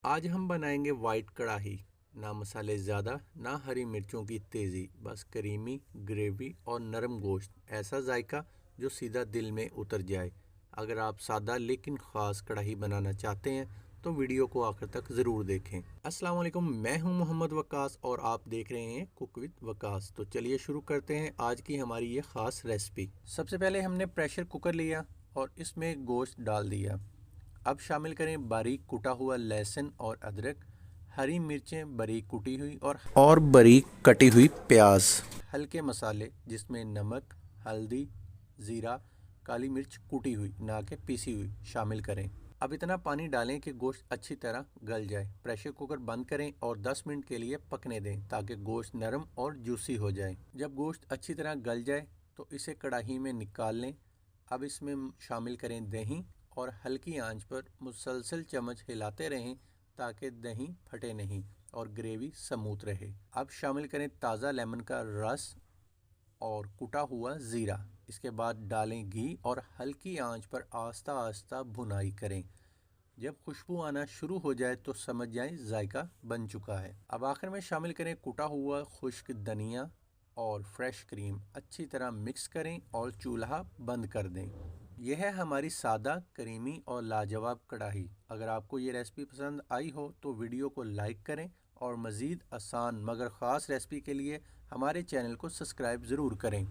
आज हम बनाएंगे वाइट कढ़ाई। ना मसाले ज़्यादा, ना हरी मिर्चों की तेज़ी, बस करीमी ग्रेवी और नरम गोश्त। ऐसा जायका जो सीधा दिल में उतर जाए। अगर आप सादा लेकिन ख़ास कढ़ाई बनाना चाहते हैं तो वीडियो को आखिर तक ज़रूर देखें। अस्सलाम वालेकुम, मैं हूं मोहम्मद वकास और आप देख रहे हैं कुक विद वकास। तो चलिए शुरू करते हैं आज की हमारी ये ख़ास रेसिपी। सबसे पहले हमने प्रेशर कुकर लिया और इसमें गोश्त डाल दिया। अब शामिल करें बारीक कुटा हुआ लहसुन और अदरक, हरी मिर्चें बारीक कुटी हुई और बारीक कटी हुई प्याज। हल्के मसाले जिसमें नमक, हल्दी, ज़ीरा, काली मिर्च कुटी हुई ना कि पीसी हुई शामिल करें। अब इतना पानी डालें कि गोश्त अच्छी तरह गल जाए। प्रेशर कुकर बंद करें और 10 मिनट के लिए पकने दें ताकि गोश्त नरम और जूसी हो जाए। जब गोश्त अच्छी तरह गल जाए तो इसे कढ़ाई में निकाल लें। अब इसमें शामिल करें दही और हल्की आंच पर मुसलसल चम्मच हिलाते रहें ताकि दही फटे नहीं और ग्रेवी स्मूथ रहे। अब शामिल करें ताज़ा लेमन का रस और कुटा हुआ ज़ीरा। इसके बाद डालें घी और हल्की आंच पर आस्ता आस्ता भुनाई करें। जब खुशबू आना शुरू हो जाए तो समझ जाएं जायका बन चुका है। अब आखिर में शामिल करें कुटा हुआ खुश्क धनिया और फ्रेश क्रीम। अच्छी तरह मिक्स करें और चूल्हा बंद कर दें। यह है हमारी सादा, करीमी और लाजवाब कढ़ाई। अगर आपको ये रेसिपी पसंद आई हो तो वीडियो को लाइक करें और मज़ीद आसान मगर ख़ास रेसिपी के लिए हमारे चैनल को सब्सक्राइब ज़रूर करें।